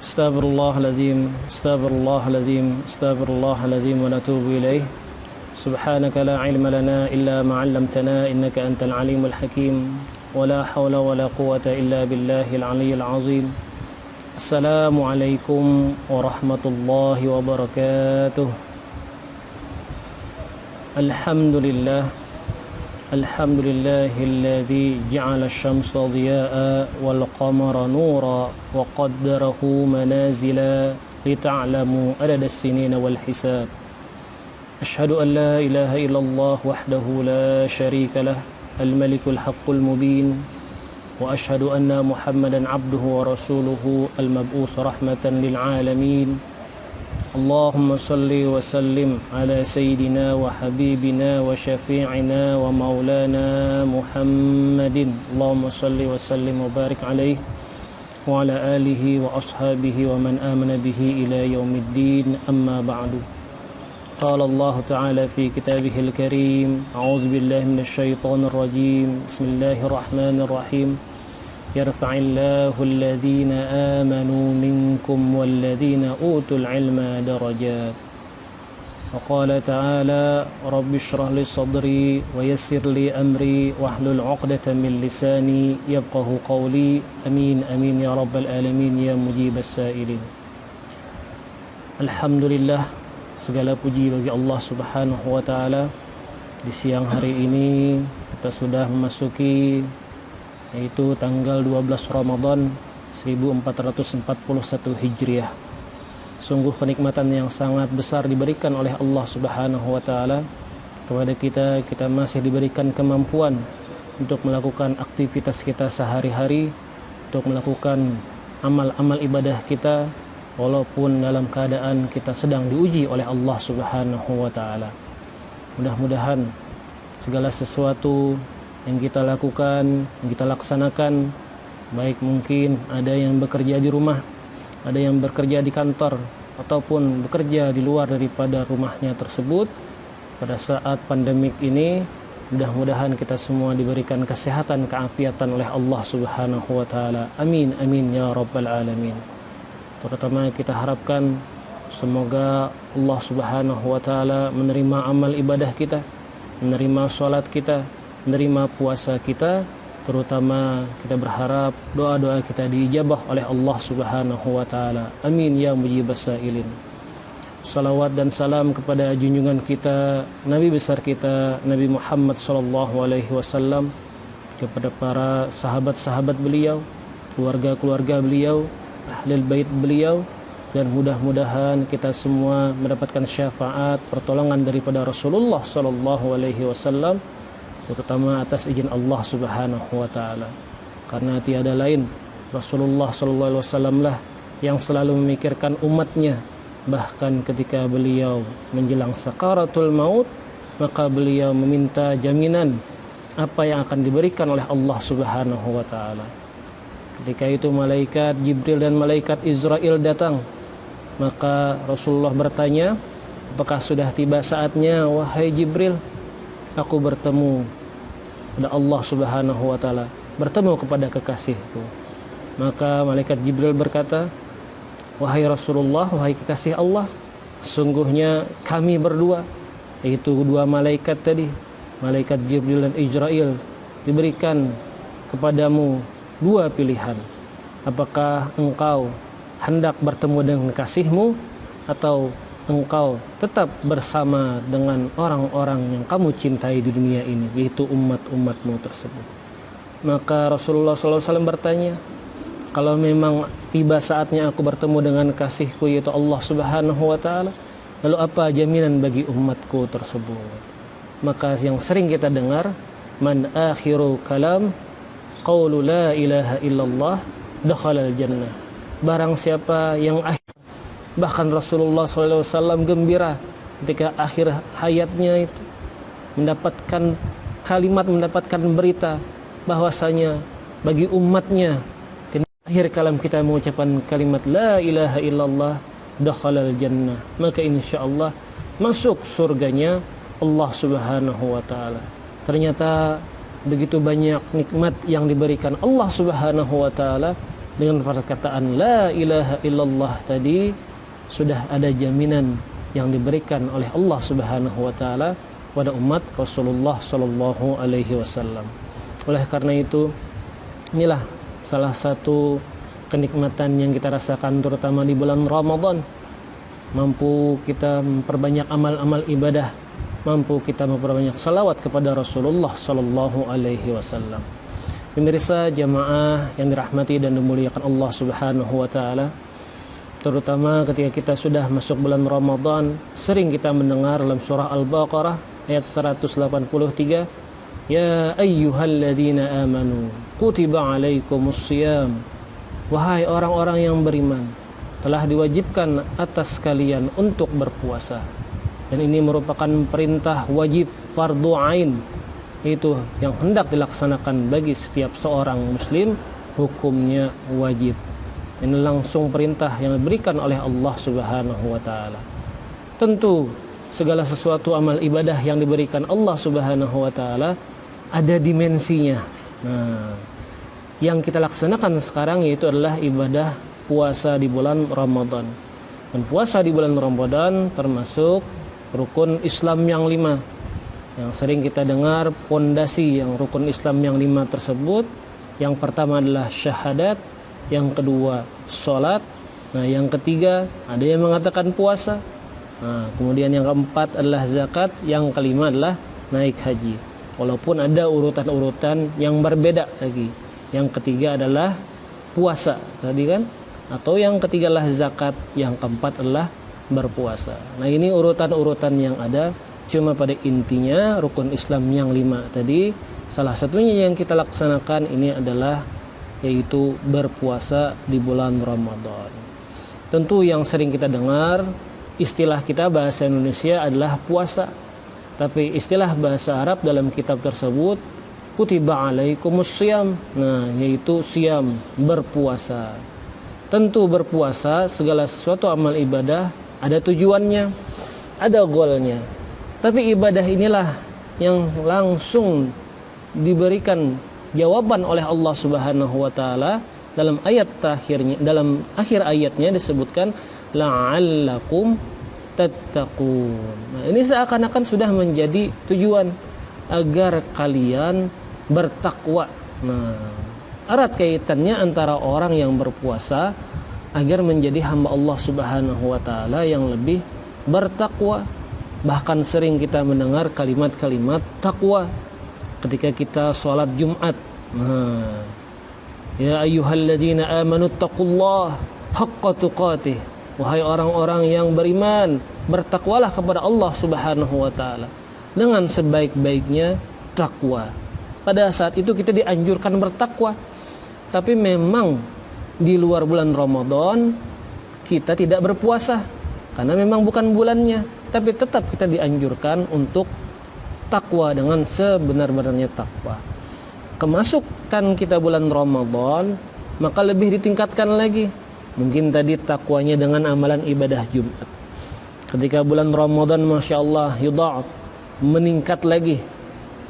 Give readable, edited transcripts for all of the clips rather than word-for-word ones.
Astaghfirullahaladzim, astaghfirullahaladzim, astaghfirullahaladzim wa natubu ilaih. Subhanaka la ilma lana illa ma 'allamtana innaka antal alimul hakim. Wa la hawla wa la quwwata illa billahil aliyyil azim. Assalamualaikum warahmatullahi wabarakatuh. Alhamdulillah. Alhamdulillahilladzi ja'ala asy-syamsa dhiya'a wal qamara nura wa qaddarahu manazila lita'lamu adada as-sinina wal hisab. Asyhadu an la ilaha illallah wahdahu la syarika lah, al-malikul haqqul mubin, wa asyhadu anna Muhammadan 'abduhu wa rasuluhu al-mab'uts rahmatan lil 'alamin. Allahumma salli wa sallim ala sayyidina wa habibina wa syafi'ina wa maulana Muhammadin. Allahumma salli wa sallim wa barik alaihi wa ala alihi wa ashabihi wa man amana bihi ila yaumiddin, amma ba'du. Qala Allah ta'ala fi kitabihil karim, a'udzu billahi minasy syaithanir rajim. Bismillahirrahmanirrahim. Yarfa'illahu alladhina amanu minkum walladhina utul ilma darajat. Wa qala ta'ala rabbi shrah li sadri wa yassir li amri wahlul 'uqdatam min lisani yafqahu qawli. Amin amin ya rabbal alamin ya mujibas sa'ilin. Alhamdulillah, segala puji bagi Allah Subhanahu wa taala. Di siang hari ini kita sudah memasuki yaitu tanggal 12 Ramadan 1441 Hijriah. Sungguh kenikmatan yang sangat besar diberikan oleh Allah Subhanahu wa taala kepada kita. Kita masih diberikan kemampuan untuk melakukan aktivitas kita sehari-hari, untuk melakukan amal-amal ibadah kita walaupun dalam keadaan kita sedang diuji oleh Allah Subhanahu wa taala. Mudah-mudahan segala sesuatu yang kita lakukan, yang kita laksanakan, baik mungkin ada yang bekerja di rumah, ada yang bekerja di kantor, ataupun bekerja di luar daripada rumahnya tersebut, pada saat pandemik ini, mudah-mudahan kita semua diberikan kesehatan, keafiatan oleh Allah Subhanahu wa taala. Amin amin ya rabbal alamin. Terutama kita harapkan semoga Allah Subhanahu wa taala menerima amal ibadah kita, menerima salat kita, menerima puasa kita, terutama kita berharap doa-doa kita diijabah oleh Allah Subhanahu wa taala. Amin ya mujibas sa'ilin. Salawat dan salam kepada junjungan kita, Nabi besar kita, Nabi Muhammad sallallahu alaihi wasallam, kepada para sahabat-sahabat beliau, keluarga-keluarga beliau, ahlul bait beliau, dan mudah-mudahan kita semua mendapatkan syafaat pertolongan daripada Rasulullah sallallahu alaihi wasallam, terutama atas izin Allah Subhanahu wa taala. Karena tiada lain Rasulullah sallallahu alaihi wasallam lah yang selalu memikirkan umatnya, bahkan ketika beliau menjelang sakaratul maut, maka beliau meminta jaminan apa yang akan diberikan oleh Allah Subhanahu wa taala. Ketika itu malaikat Jibril dan malaikat Israel datang, maka Rasulullah bertanya, apakah sudah tiba saatnya wahai Jibril aku bertemu kepada Allah Subhanahu wa taala, bertemu kepada kekasihku? Maka malaikat Jibril berkata, wahai Rasulullah, wahai kekasih Allah, sungguhnya kami berdua, yaitu dua malaikat tadi, malaikat Jibril dan Israel, diberikan kepadamu dua pilihan. Apakah engkau hendak bertemu dengan kekasihmu, atau engkau tetap bersama dengan orang-orang yang kamu cintai di dunia ini, yaitu umat-umatmu tersebut? Maka Rasulullah SAW bertanya, kalau memang tiba saatnya aku bertemu dengan kasihku yaitu Allah Subhanahu wa taala, lalu apa jaminan bagi umatku tersebut? Maka yang sering kita dengar, man akhiru kalam qaulu la ilaha illallah dakhalal jannah. Barang siapa yang akhir, bahkan Rasulullah SAW gembira ketika akhir hayatnya itu mendapatkan kalimat, mendapatkan berita bahwasanya bagi umatnya akhir kalam kita mengucapkan kalimat la ilaha illallah dakhalal jannah, maka insyaallah masuk surganya Allah Subhanahu wa taala. Ternyata begitu banyak nikmat yang diberikan Allah Subhanahu wa taala. Dengan perkataan la ilaha illallah tadi sudah ada jaminan yang diberikan oleh Allah Subhanahu wa taala pada umat Rasulullah sallallahu alaihi wasallam. Oleh karena itu, inilah salah satu kenikmatan yang kita rasakan terutama di bulan Ramadan. Mampu kita memperbanyak amal-amal ibadah, mampu kita memperbanyak salawat kepada Rasulullah sallallahu alaihi wasallam. Pemirsa jamaah yang dirahmati dan dimuliakan Allah Subhanahu wa taala, terutama ketika kita sudah masuk bulan Ramadan, sering kita mendengar dalam surah Al-Baqarah ayat 183, ya ayyuhalladzina amanu kutiba alaikumusiyam, wahai orang-orang yang beriman, telah diwajibkan atas kalian untuk berpuasa. Dan ini merupakan perintah wajib fardu ain, itu yang hendak dilaksanakan bagi setiap seorang muslim, hukumnya wajib. Ini langsung perintah yang diberikan oleh Allah Subhanahu wa taala. Tentu segala sesuatu amal ibadah yang diberikan Allah Subhanahu wa taala ada dimensinya. Nah, yang kita laksanakan sekarang yaitu adalah ibadah puasa di bulan Ramadan. Dan puasa di bulan Ramadan termasuk rukun Islam yang 5. Yang sering kita dengar pondasi yang rukun Islam yang 5 tersebut, yang pertama adalah syahadat, yang kedua sholat, nah yang ketiga ada yang mengatakan puasa, nah, kemudian yang keempat adalah zakat, yang kelima adalah naik haji. Walaupun ada urutan-urutan yang berbeda lagi. Yang ketiga adalah puasa tadi kan, atau yang ketiga adalah zakat, yang keempat adalah berpuasa. Nah ini urutan-urutan yang ada. Cuma pada intinya rukun Islam yang 5 tadi, salah satunya yang kita laksanakan ini adalah yaitu berpuasa di bulan Ramadan. Tentu yang sering kita dengar istilah kita bahasa Indonesia adalah puasa, tapi istilah bahasa Arab dalam kitab tersebut kutiba alaikumusiyam, nah yaitu siam, berpuasa. Tentu berpuasa segala sesuatu amal ibadah ada tujuannya, ada goalnya. Tapi ibadah inilah yang langsung diberikan jawaban oleh Allah Subhanahu wa taala dalam ayat terakhirnya, dalam akhir ayatnya disebutkan la'allakum tattaqun. Nah, ini seakan-akan sudah menjadi tujuan agar kalian bertakwa. Nah, erat kaitannya antara orang yang berpuasa agar menjadi hamba Allah Subhanahu wa taala yang lebih bertakwa. Bahkan sering kita mendengar kalimat-kalimat takwa ketika kita sholat Jumat. Nah, ya ayyuhalladzina amanu taqullaha haqqa tuqatih, wahai orang-orang yang beriman, bertakwalah kepada Allah Subhanahu wa taala dengan sebaik-baiknya takwa. Pada saat itu kita dianjurkan bertakwa. Tapi memang di luar bulan Ramadan kita tidak berpuasa karena memang bukan bulannya. Tapi tetap kita dianjurkan untuk takwa dengan sebenar-benarnya takwa. Kemasukan kita bulan Ramadan, maka lebih ditingkatkan lagi. Mungkin tadi takwanya dengan amalan ibadah Jumat. Ketika bulan Ramadan, Masya Allah, yudha'af, meningkat lagi,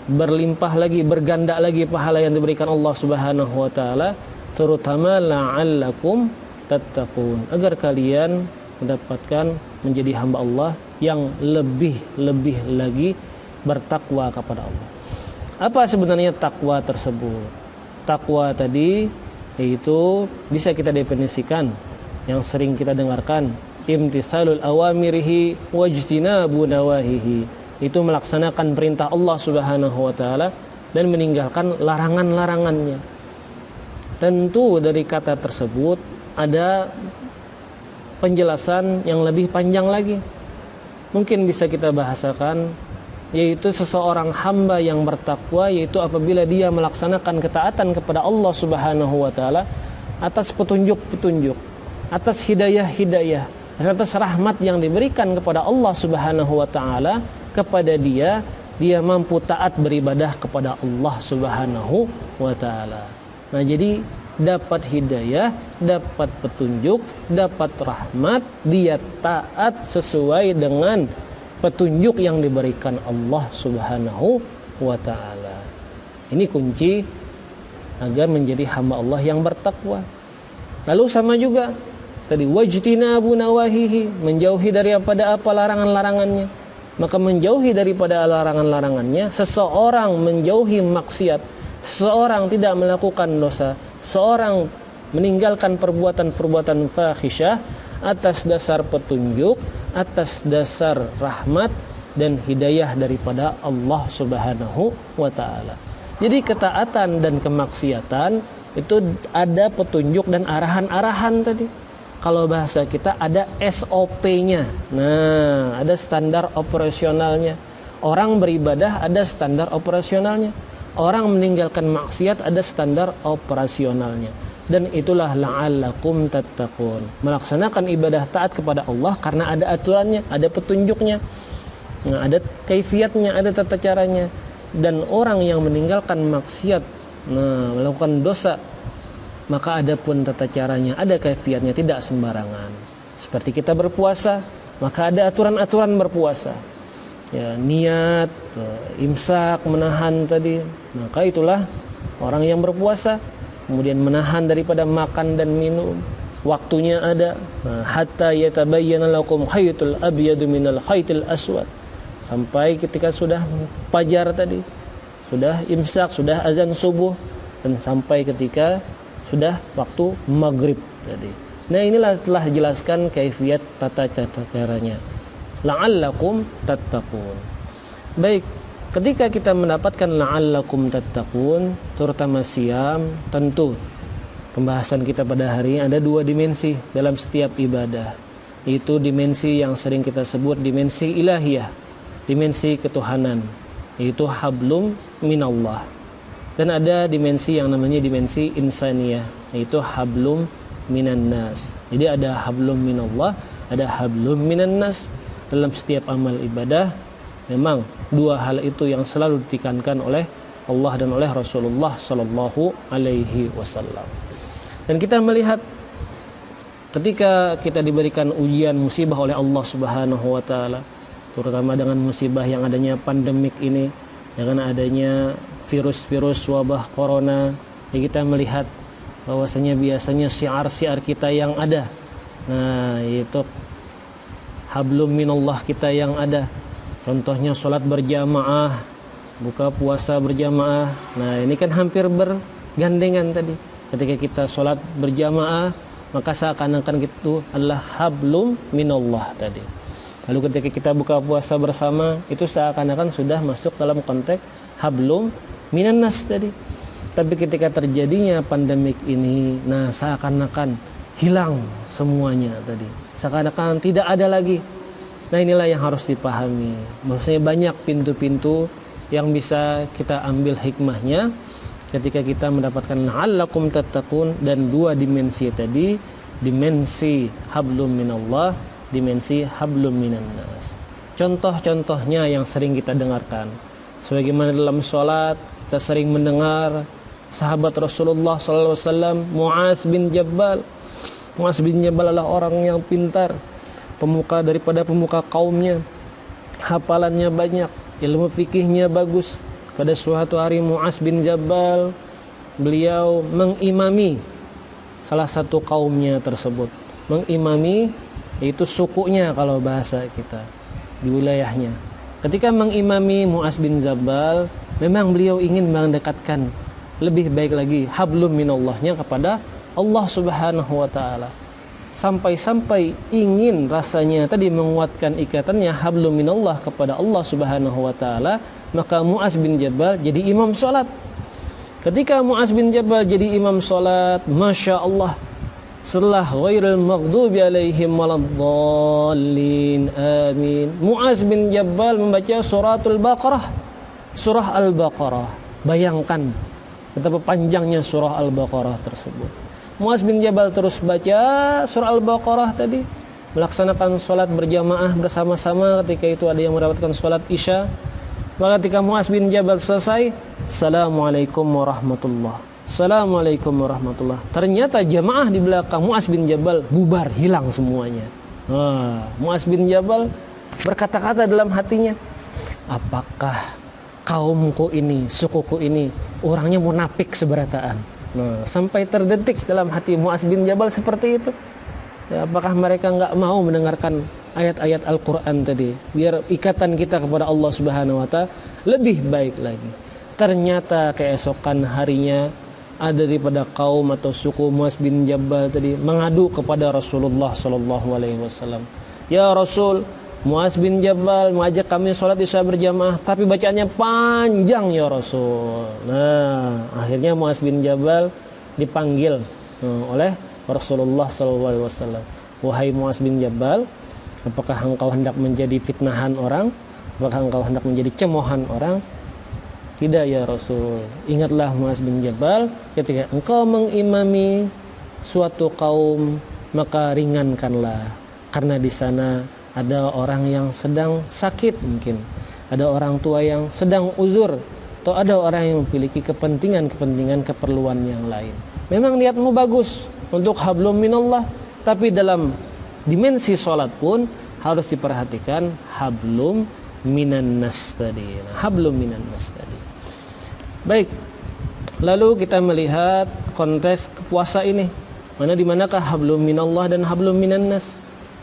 berlimpah lagi, berganda lagi pahala yang diberikan Allah Subhanahu wa ta'ala, terutama la'allakum tattaqun, agar kalian mendapatkan menjadi hamba Allah yang lebih lagi bertakwa kepada Allah. Apa sebenarnya takwa tersebut? Takwa tadi yaitu bisa kita definisikan yang sering kita dengarkan, imtithalul awamirihi wajtinabu nawahihi, itu melaksanakan perintah Allah Subhanahu wa taala dan meninggalkan larangan-larangannya. Tentu dari kata tersebut ada penjelasan yang lebih panjang lagi. Mungkin bisa kita bahasakan, yaitu seseorang hamba yang bertakwa yaitu apabila dia melaksanakan ketaatan kepada Allah Subhanahu wa taala atas petunjuk-petunjuk, atas hidayah-hidayah, dan atas rahmat yang diberikan kepada Allah Subhanahu wa taala kepada dia mampu taat beribadah kepada Allah Subhanahu wa taala. Nah, jadi dapat hidayah, dapat petunjuk, dapat rahmat, dia taat sesuai dengan petunjuk yang diberikan Allah Subhanahu wa ta'ala. Ini kunci agar menjadi hamba Allah yang bertakwa. Lalu sama juga tadi wajtinabu nawahihi, menjauhi daripada apa larangan-larangannya. Maka menjauhi daripada larangan-larangannya, seseorang menjauhi maksiat, seseorang tidak melakukan dosa, seorang meninggalkan perbuatan-perbuatan fahisyah atas dasar petunjuk, atas dasar rahmat dan hidayah daripada Allah Subhanahu wa taala. Jadi ketaatan dan kemaksiatan itu ada petunjuk dan arahan-arahan tadi. Kalau bahasa kita ada SOP-nya. Nah, ada standar operasionalnya. Orang beribadah ada standar operasionalnya. Orang meninggalkan maksiat ada standar operasionalnya. Dan itulah la'allakum tattaqun. Melaksanakan ibadah taat kepada Allah karena ada aturannya, ada petunjuknya. Nah, ada kaifiatnya, ada tata caranya. Dan orang yang meninggalkan maksiat, melakukan dosa, maka ada pun tata caranya, ada kaifiatnya, tidak sembarangan. Seperti kita berpuasa, maka ada aturan-aturan berpuasa. Ya, niat, imsak, menahan tadi. Maka itulah orang yang berpuasa. Kemudian menahan daripada makan dan minum. Waktunya ada. Hatta yatabayyana lakum khaytul abyadu minal khaytil aswad. Sampai ketika sudah fajar tadi, sudah imsak, sudah azan subuh, dan sampai ketika sudah waktu maghrib tadi. Nah, inilah telah dijelaskan kaifiat tata caranya. La'allakum tattaqun. Baik, ketika kita mendapatkan la'allakum tattaqun, terutama siam, tentu pembahasan kita pada hari ini ada dua dimensi dalam setiap ibadah. Itu dimensi yang sering kita sebut dimensi ilahiyah, dimensi ketuhanan, yaitu hablum minallah. Dan ada dimensi yang namanya dimensi insaniyah, yaitu hablum minan nas. Jadi ada hablum minallah, ada hablum minan nas. Dalam setiap amal ibadah memang dua hal itu yang selalu ditekankan oleh Allah dan oleh Rasulullah sallallahu alaihi wasallam. Dan kita melihat ketika kita diberikan ujian musibah oleh Allah Subhanahu wa taala, terutama dengan musibah yang adanya pandemik ini, dengan adanya virus-virus wabah corona, ya kita melihat bahwasanya biasanya syiar-syiar kita yang ada, nah itu hablum minallah kita yang ada. Contohnya sholat berjamaah, buka puasa berjamaah. Nah ini kan hampir bergandengan tadi. Ketika kita sholat berjamaah, maka seakan-akan itu adalah hablum minallah tadi. Lalu ketika kita buka puasa bersama, itu seakan-akan sudah masuk dalam konteks hablum minan nas tadi. Tapi ketika terjadinya pandemik ini, nah seakan-akan hilang semuanya tadi. Seakan-akan tidak ada lagi. Nah inilah yang harus dipahami. Maksudnya banyak pintu-pintu yang bisa kita ambil hikmahnya ketika kita mendapatkan la'allakum tattaqun, dan dua dimensi tadi, dimensi hablum minallah, dimensi hablum minan nas. Contoh-contohnya yang sering kita dengarkan, sebagaimana dalam sholat kita sering mendengar sahabat Rasulullah SAW Mu'az bin Jabal. Mu'az bin Jabal adalah orang yang pintar, pemuka daripada pemuka kaumnya, hafalannya banyak, ilmu fikihnya bagus. Pada suatu hari Mu'az bin Jabal, beliau mengimami salah satu kaumnya tersebut. Mengimami yaitu sukunya kalau bahasa kita di wilayahnya. Ketika mengimami Mu'az bin Jabal, memang beliau ingin mendekatkan lebih baik lagi hablum minallahnya kepada Allah Subhanahu wa taala. Sampai-sampai ingin rasanya tadi menguatkan ikatannya hablum minallah kepada Allah Subhanahu wa taala, maka Mu'az bin Jabal jadi imam salat. Ketika Mu'az bin Jabal jadi imam salat, Masya Allah, setelah ghairil maghdubi alaihim waladdallin amin, Mu'az bin Jabal membaca suratul Baqarah, surah Al-Baqarah. Bayangkan betapa panjangnya surah Al-Baqarah tersebut. Mu'az bin Jabal terus baca surah Al-Baqarah tadi, melaksanakan sholat berjamaah bersama-sama. Ketika itu ada yang mendapatkan sholat isya. Maka ketika Mu'az bin Jabal selesai, Assalamualaikum warahmatullah, Assalamualaikum warahmatullah, ternyata jamaah di belakang Mu'az bin Jabal bubar, hilang semuanya. Mu'az bin Jabal berkata-kata dalam hatinya, apakah kaumku ini, sukuku ini orangnya munafik seberataan. Nah, sampai terdetik dalam hati Mu'adz bin Jabal seperti itu. Ya, apakah mereka nggak mau mendengarkan ayat-ayat Al-Quran tadi, biar ikatan kita kepada Allah Subhanahu wa Ta'ala lebih baik lagi. Ternyata keesokan harinya ada daripada kaum atau suku Mu'adz bin Jabal tadi mengadu kepada Rasulullah Sallallahu Alaihi Wasallam. Ya Rasul, Mu'adz bin Jabal mengajak kami sholat isya berjamaah, tapi bacaannya panjang ya Rasul. Nah, akhirnya Mu'adz bin Jabal dipanggil oleh Rasulullah SAW. Wahai Mu'adz bin Jabal, apakah engkau hendak menjadi fitnahan orang? Apakah engkau hendak menjadi cemohan orang? Tidak ya Rasul. Ingatlah Mu'adz bin Jabal, ketika engkau mengimami suatu kaum, maka ringankanlah, karena di sana ada orang yang sedang sakit mungkin, ada orang tua yang sedang uzur, atau ada orang yang memiliki kepentingan keperluan yang lain. Memang niatmu bagus untuk hablum minallah, tapi dalam dimensi sholat pun harus diperhatikan hablum minan nas tadi. Hablum minan nas tadi. Baik, lalu kita melihat konteks puasa ini, dimanakah hablum minallah dan hablum minan nas.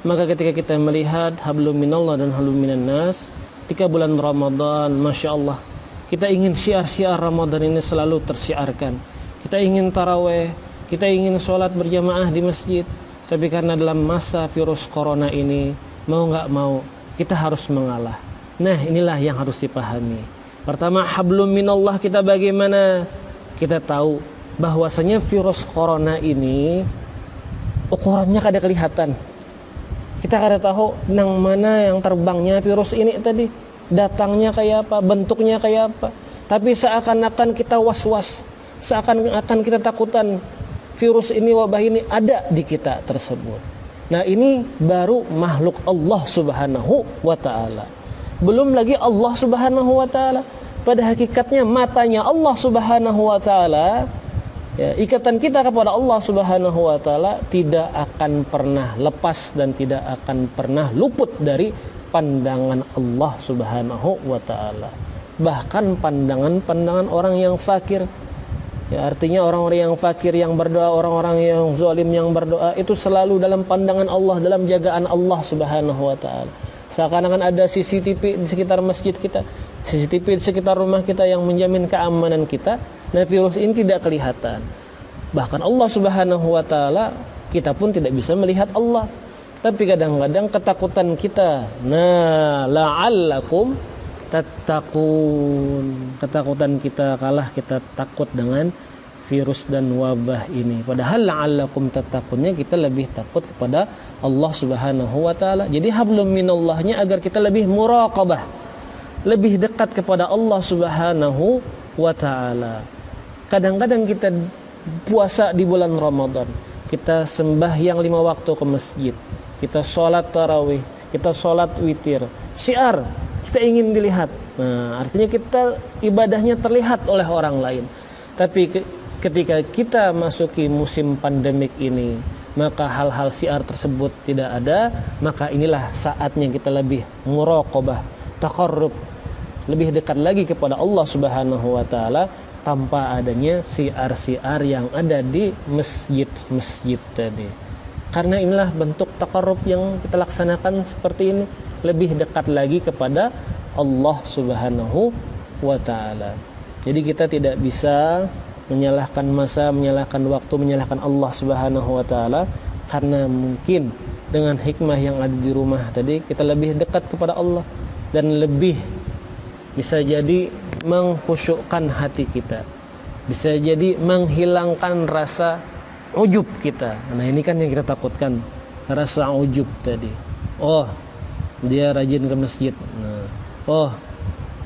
Maka ketika kita melihat hablum minallah dan hablum minan nas, ketika bulan Ramadan, Masya Allah, kita ingin syiar-syiar Ramadan ini selalu tersiarkan. Kita ingin taraweh, kita ingin sholat berjamaah di masjid, tapi karena dalam masa virus corona ini, mau gak mau, kita harus mengalah. Nah, inilah yang harus dipahami. Pertama, hablum minallah kita bagaimana? Kita tahu bahwasanya virus corona ini ukurannya kada kelihatan. Kita kada tahu nang mana yang terbangnya virus ini tadi, datangnya kayak apa, bentuknya kayak apa. Tapi seakan-akan kita was-was, seakan-akan kita takutan virus ini, wabah ini ada di kita tersebut. Nah, ini baru makhluk Allah Subhanahu wa Ta'ala. Belum lagi Allah Subhanahu wa Ta'ala, pada hakikatnya matanya Allah Subhanahu wa Ta'ala, ya, ikatan kita kepada Allah Subhanahu wa Ta'ala tidak akan pernah lepas dan tidak akan pernah luput dari pandangan Allah Subhanahu wa Ta'ala. Bahkan pandangan orang yang fakir, ya, artinya orang-orang yang fakir yang berdoa, orang-orang yang zalim yang berdoa, itu selalu dalam pandangan Allah, dalam jagaan Allah Subhanahu wa Ta'ala. Seakan-akan ada CCTV di sekitar masjid kita, CCTV di sekitar rumah kita yang menjamin keamanan kita. Nah, virus ini tidak kelihatan. Bahkan Allah Subhanahu wa Ta'ala, kita pun tidak bisa melihat Allah. Tapi kadang-kadang ketakutan kita, nah, la'allakum tattaqun, ketakutan kita kalah kita takut dengan virus dan wabah ini. Padahal la'allakum tattaqunnya kita lebih takut kepada Allah Subhanahu wa Ta'ala. Jadi hablum minallahnya agar kita lebih muraqabah, lebih dekat kepada Allah Subhanahu wa Ta'ala. Kadang-kadang kita puasa di bulan Ramadan, kita sembahyang 5 waktu ke masjid, kita sholat tarawih, kita sholat witir, syiar kita ingin dilihat. Nah, artinya kita ibadahnya terlihat oleh orang lain. Tapi ketika kita masuki musim pandemik ini, maka hal-hal syiar tersebut tidak ada. Maka inilah saatnya kita lebih muraqabah, taqarrub, lebih dekat lagi kepada Allah Subhanahu wa Ta'ala, tanpa adanya syiar-syiar yang ada di masjid-masjid tadi. Karena inilah bentuk taqarrub yang kita laksanakan seperti ini, lebih dekat lagi kepada Allah Subhanahu wa Ta'ala. Jadi kita tidak bisa menyalahkan masa, menyalahkan waktu, menyalahkan Allah Subhanahu wa Ta'ala, karena mungkin dengan hikmah yang ada di rumah tadi kita lebih dekat kepada Allah dan lebih bisa jadi mengkhusyukkan hati kita, bisa jadi menghilangkan rasa ujub kita. Nah, ini kan yang kita takutkan, rasa ujub tadi. Oh, dia rajin ke masjid. Nah, oh,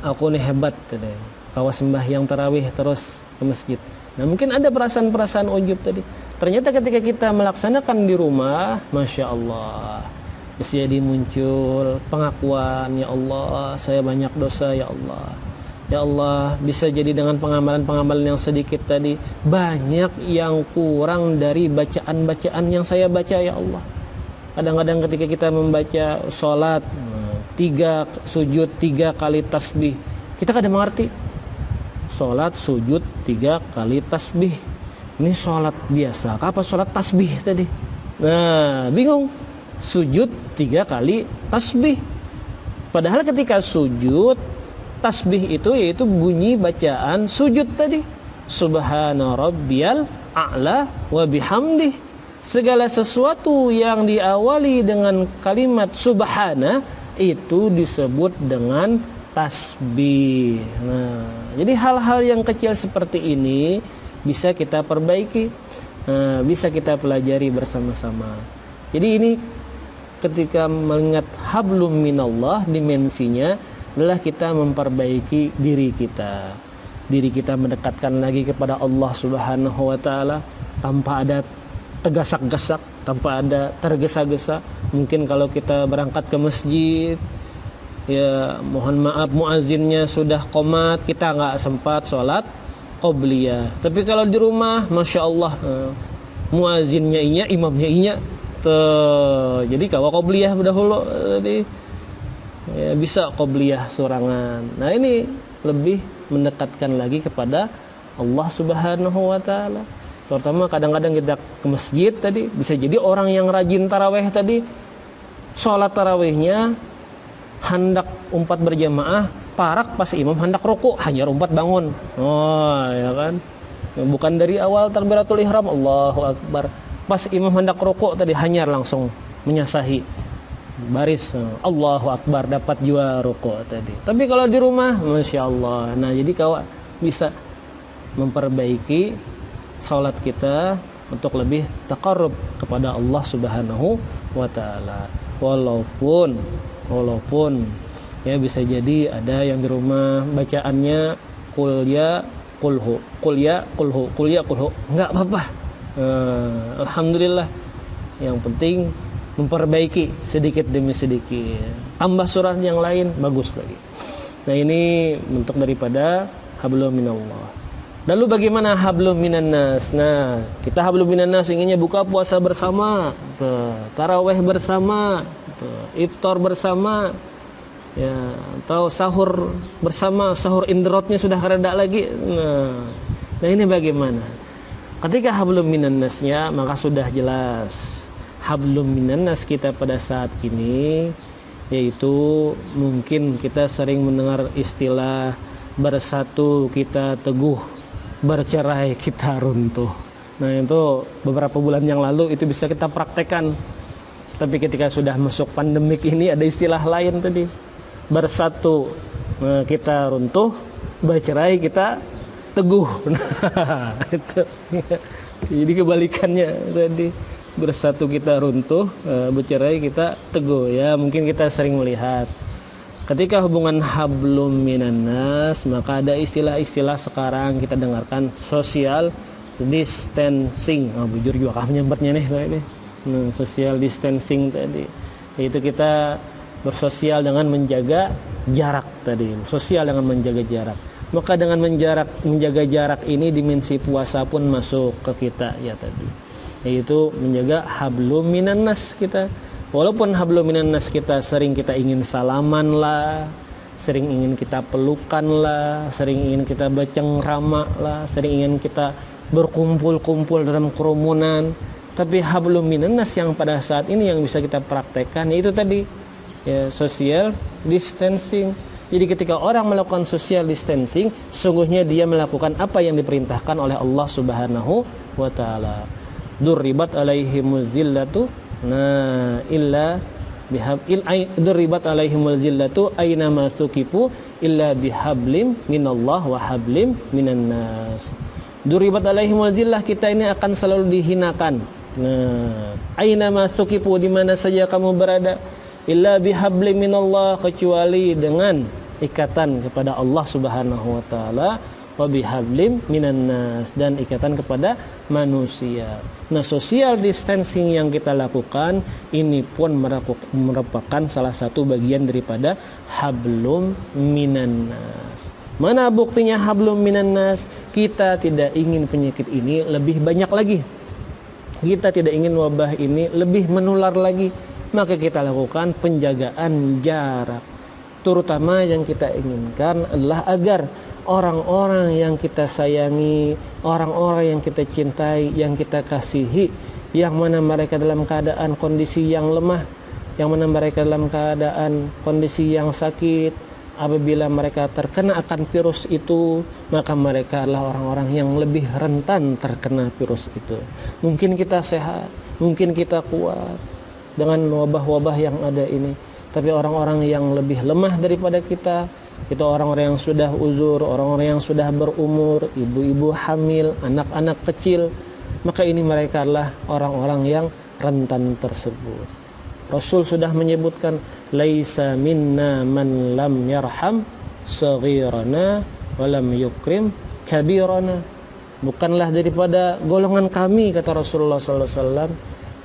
aku nih hebat tadi, kawas sembahyang tarawih terus ke masjid. Nah, mungkin ada perasaan-perasaan ujub tadi. Ternyata ketika kita melaksanakan di rumah, Masya Allah, bisa jadi muncul pengakuan, ya Allah, saya banyak dosa, ya Allah. Ya Allah, bisa jadi dengan pengamalan-pengamalan yang sedikit tadi, banyak yang kurang dari bacaan-bacaan yang saya baca, ya Allah. Kadang-kadang ketika kita membaca sholat, 3 sujud, 3 kali tasbih, Kita kadang mengerti sholat sujud 3 kali tasbih. Ini sholat biasa, apa sholat tasbih tadi? Nah, bingung. Sujud 3 kali tasbih. Padahal ketika sujud, tasbih itu yaitu bunyi bacaan sujud tadi. Subhana rabbiyal a'la wa bihamdih. Segala sesuatu yang diawali dengan kalimat subhana itu disebut dengan tasbih. Nah, jadi hal-hal yang kecil seperti ini bisa kita perbaiki, bisa kita pelajari bersama-sama. Jadi ini ketika mengingat hablum minallah, dimensinya adalah kita memperbaiki diri kita. Diri kita mendekatkan lagi kepada Allah Subhanahu wa taala tanpa ada tegasak-gasak, tanpa ada tergesa-gesa. Mungkin kalau kita berangkat ke masjid, ya mohon maaf muazzinnya sudah qomat, kita nggak sempat sholat qobliyah. Tapi kalau di rumah, masya Allah, muazzinnya inya, imamnya inya, jadi kalau qobliyah dahulu, jadi ya, bisa qobliyah sorangan. Nah ini lebih mendekatkan lagi kepada Allah Subhanahu wa taala. Terutama kadang-kadang kita ke masjid tadi, bisa jadi orang yang rajin taraweh tadi, sholat tarawehnya hendak umpat berjamaah, parak pas imam hendak rukuk, hanya umpat bangun. Oh, ya kan? Bukan dari awal takbiratul ihram, Allahu akbar. Pas imam hendak rukuk tadi hanyar langsung menyasahi baris, Allahu akbar, dapat jua rukuk tadi. Tapi kalau di rumah, masya Allah. Nah, jadi kau bisa memperbaiki salat kita untuk lebih taqarrub kepada Allah Subhanahu wa taala. Walaupun ya bisa jadi ada yang di rumah bacaannya qul ya qulhu, enggak apa-apa. Alhamdulillah. Yang penting memperbaiki sedikit demi sedikit. Tambah surat yang lain bagus lagi. Nah, ini bentuk daripada hablum minallah. Lalu bagaimana hablum minannas? Nah, kita hablum minannas inginnya buka puasa bersama, taraweh bersama, iftar bersama, ya, atau sahur bersama, sahur indrotnya sudah reda lagi. Nah ini bagaimana? Ketika hablum minannasnya, maka sudah jelas hablum minannas kita pada saat ini, yaitu mungkin kita sering mendengar istilah bersatu kita teguh, bercerai kita runtuh. Nah itu beberapa bulan yang lalu itu bisa kita praktekkan. Tapi ketika sudah masuk pandemik ini ada istilah lain tadi. Bersatu kita runtuh, bercerai kita teguh. Nah, itu. Jadi kebalikannya tadi. Bersatu kita runtuh, bercerai kita teguh. Ya, mungkin kita sering melihat ketika hubungan hablum minannas, maka ada istilah-istilah sekarang kita dengarkan social distancing. Bujur juga kah nyebutnya nih ini. Social distancing tadi. Yaitu kita bersosial dengan menjaga jarak tadi. Sosial dengan menjaga jarak. Maka dengan menjaga jarak ini dimensi puasa pun masuk ke kita ya tadi. Yaitu menjaga hablum minannas kita. Walaupun hablum minannas kita sering kita ingin salaman lah, sering ingin kita pelukan lah, sering ingin kita bercengkrama lah, sering ingin kita berkumpul-kumpul dalam kerumunan. Tapi hablum minannas yang pada saat ini yang bisa kita praktekkan yaitu tadi ya, social distancing. Jadi ketika orang melakukan social distancing, sungguhnya dia melakukan apa yang diperintahkan oleh Allah Subhanahu wa taala. Durribat alaihimuz zillatu illa duribat alaihimul zillatu aina ma suqifu illa bihablim minallah wa hablim minannas. Duribat alaihimul zillah, kita ini akan selalu dihinakan. Nah, aina ma suqifu, di mana saja kamu berada, illa bihablim minallah, kecuali dengan ikatan kepada Allah Subhanahu wa taala, wa bihablim minannas, dan ikatan kepada manusia. Nah, social distancing yang kita lakukan ini pun merupakan salah satu bagian daripada hablum minannas. Mana buktinya hablum minannas? Kita tidak ingin penyakit ini lebih banyak lagi. Kita tidak ingin wabah ini lebih menular lagi. Maka kita lakukan penjagaan jarak. Terutama yang kita inginkan adalah agar orang-orang yang kita sayangi, orang-orang yang kita cintai, yang kita kasihi, yang mana mereka dalam keadaan kondisi yang lemah, yang mana mereka dalam keadaan kondisi yang sakit, apabila mereka terkena akan virus itu, maka mereka adalah orang-orang yang lebih rentan terkena virus itu. Mungkin kita sehat, mungkin kita kuat dengan wabah-wabah yang ada ini, tapi orang-orang yang lebih lemah daripada kita, itu orang-orang yang sudah uzur, orang-orang yang sudah berumur, ibu-ibu hamil, anak-anak kecil, maka ini mereka adalah orang-orang yang rentan tersebut. Rasul sudah menyebutkan, laisa minna man lam yarham saghirana wa lam yukrim kabirana. Bukanlah daripada golongan kami, kata Rasulullah SAW,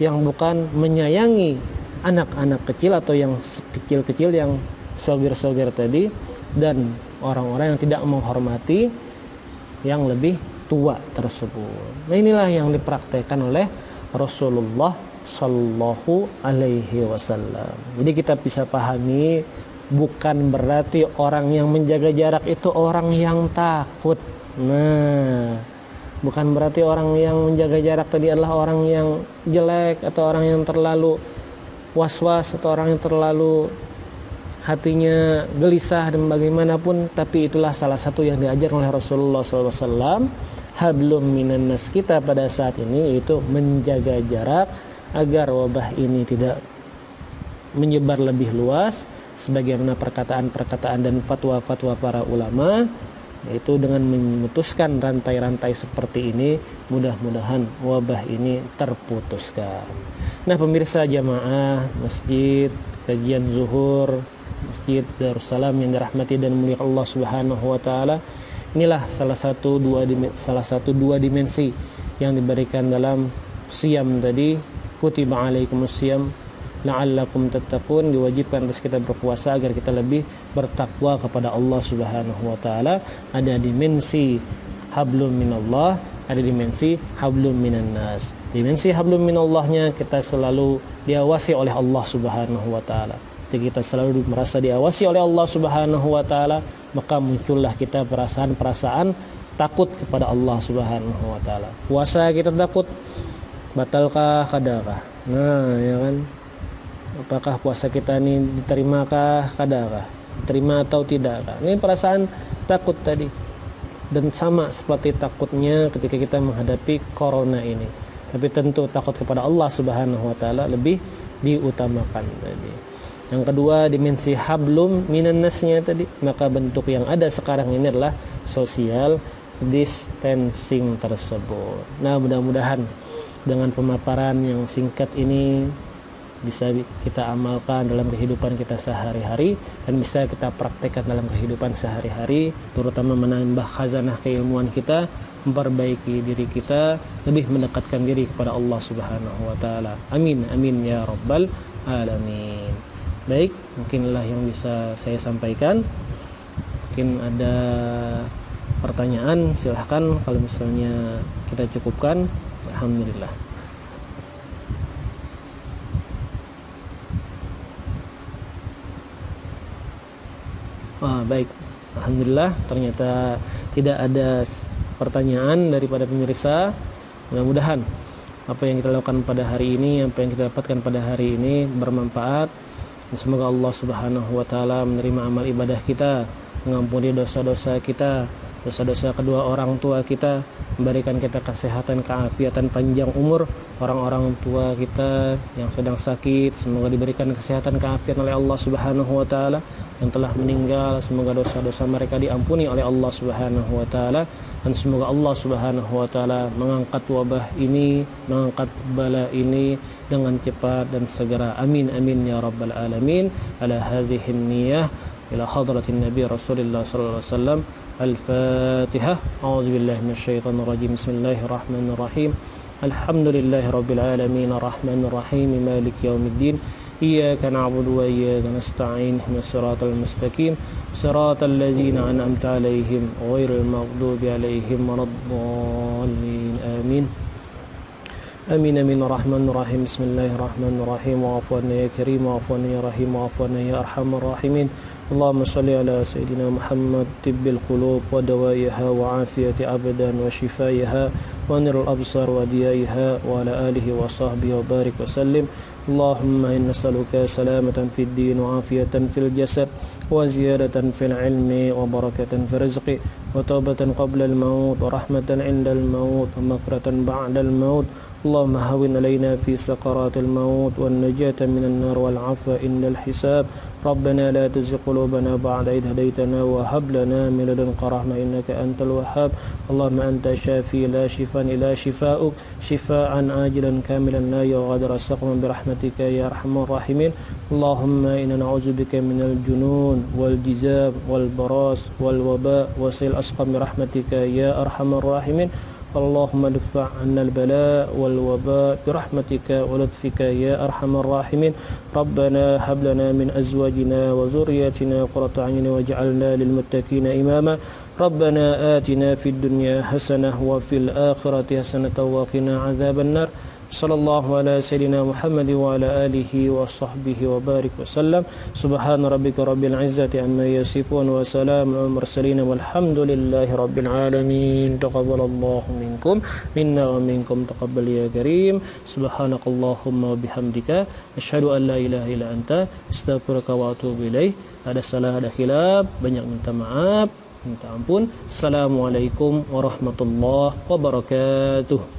yang bukan menyayangi anak-anak kecil atau yang kecil-kecil, yang sogir-sogir tadi, dan orang-orang yang tidak menghormati yang lebih tua tersebut. Nah, inilah yang dipraktekkan oleh Rasulullah Sallallahu Alaihi Wasallam. Jadi kita bisa pahami, bukan berarti orang yang menjaga jarak itu orang yang takut. Nah, bukan berarti orang yang menjaga jarak tadi adalah orang yang jelek, atau orang yang terlalu was-was, atau orang yang terlalu hatinya gelisah dan bagaimanapun. Tapi itulah salah satu yang diajarkan oleh Rasulullah SAW. Hablum minan nas kita pada saat ini, yaitu menjaga jarak agar wabah ini tidak menyebar lebih luas, sebagaimana perkataan-perkataan dan fatwa-fatwa para ulama, yaitu dengan memutuskan rantai-rantai seperti ini, mudah-mudahan wabah ini terputuskan. Nah, pemirsa jamaah Masjid Kajian Zuhur, Masjid Darussalam yang dirahmati dan mulia Allah Subhanahu wa taala, inilah salah satu dua dimensi yang diberikan dalam siam tadi. Kutiba alaikumus siyam la'allakum tattaqun, diwajibkan atas kita berpuasa agar kita lebih bertakwa kepada Allah Subhanahu wa taala. Ada dimensi hablum minallah, ada dimensi hablum minan nas. Dimensi hablum minallahnya kita selalu diawasi oleh Allah Subhanahu wa taala. Jika kita selalu merasa diawasi oleh Allah Subhanahu wa taala, maka muncullah kita perasaan-perasaan takut kepada Allah Subhanahu wa taala. Puasa kita takut, batalkah kadakah? Nah, ya kan? Apakah puasa kita ini diterimakah kadakah? Terima atau tidakkah? Ini perasaan takut tadi. Dan sama seperti takutnya ketika kita menghadapi corona ini. Tapi tentu takut kepada Allah Subhanahu wa taala lebih diutamakan tadi. Yang kedua, dimensi hablum minan nasnya tadi, maka bentuk yang ada sekarang ini adalah social distancing tersebut. Nah, mudah-mudahan dengan pemaparan yang singkat ini bisa kita amalkan dalam kehidupan kita sehari-hari dan bisa kita praktekkan dalam kehidupan sehari-hari, terutama menambah khazanah keilmuan kita, memperbaiki diri kita, lebih mendekatkan diri kepada Allah Subhanahu wa taala. Amin amin ya rabbal alamin. Baik, mungkinlah yang bisa saya sampaikan. Mungkin ada pertanyaan, silahkan. Kalau misalnya kita cukupkan, alhamdulillah. Baik, alhamdulillah ternyata tidak ada pertanyaan daripada pemirsa. Mudah-mudahan apa yang kita lakukan pada hari ini, apa yang kita dapatkan pada hari ini bermanfaat. Dan semoga Allah Subhanahu wa taala menerima amal ibadah kita, mengampuni dosa-dosa kita, dosa-dosa kedua orang tua kita, memberikan kita kesehatan, keafiatan, panjang umur. Orang-orang tua kita yang sedang sakit, semoga diberikan kesehatan, keafiatan oleh Allah Subhanahu wa taala. Yang telah meninggal, semoga dosa-dosa mereka diampuni oleh Allah Subhanahu wa taala, dan semoga Allah Subhanahu wa taala mengangkat wabah ini, mengangkat bala ini dengan cepat dan segera. Amin amin ya rabbal alamin. Ala hadhihi niyyah ila hadratin nabi Rasulullah sallallahu alaihi wasallam. Al-Fatihah. A'udzubillahi minasyaitonir rajim. Bismillahirrahmanirrahim. Alhamdulillahi rabbil alamin arrahmanir rahim maliki yaumiddin. Iyyaka na'budu wa iyyaka nasta'in. Ihdinas siratal mustaqim. Siratal ladzina an'amta 'alaihim ghairil maghdubi 'alaihim waladdallin. Amin. Amin amin arrahmanir rahim. Bismillahirrahmanirrahim. Wa'afwana ya karim, wa'afwana ya rahim, wa'afwana ya arhamar rahimin. اللهم صل على سيدنا محمد طب القلوب ودوائها وعافية أبدا وشفائها ونور الأبصار وديائها وعلى آله وصحبه وبارك وسلم. اللهم إنا نسألك سلامة في الدين وعافية في الجسد وزيادة في العلم وبركة في الرزق وتوبة قبل الموت ورحمة عند الموت ومغفرة بعد الموت. اللهم هون علينا في سكرات الموت والنجاة من النار والعفو عند الحساب. ربنا لا تزغ قلوبنا بعد إذ هديتنا وهب لنا من لدنك رحمة إنك أنت الوهاب. اللهم أنت شافي لا شفاء إلا شفاؤك شفاء عاجلا كاملا لا يغادر سقما برحمتك يا أرحم الراحمين. اللهم إنا نعوذ بك من الجنون والجذام والبراس والوباء وسيل الأسقام برحمتك يا أرحم الراحمين. اللهم ادفع عنا البلاء والوباء برحمتك ولطفك يا أرحم الراحمين. ربنا هب لنا من أزواجنا وذرياتنا قرة أعين واجعلنا للمتقين إماما. ربنا آتنا في الدنيا حسنة وفي الآخرة حسنة وقنا عذاب النار. صلى الله على سيدنا محمد وعلى آله وصحبه وبارك وسلم. سبحان ربك رب العزة عما يصفون وسلام على المرسلين والحمد لله رب العالمين. تقبل الله منكم منا ومنكم تقبل يا كريم. سبحانك اللهم وبحمدك أشهد أن لا إله إلا أنت أستغفرك وأتوب إليك. Ada salah, ada khilaf, banyak minta maaf, minta ampun. Assalamualaikum warahmatullahi wabarakatuh.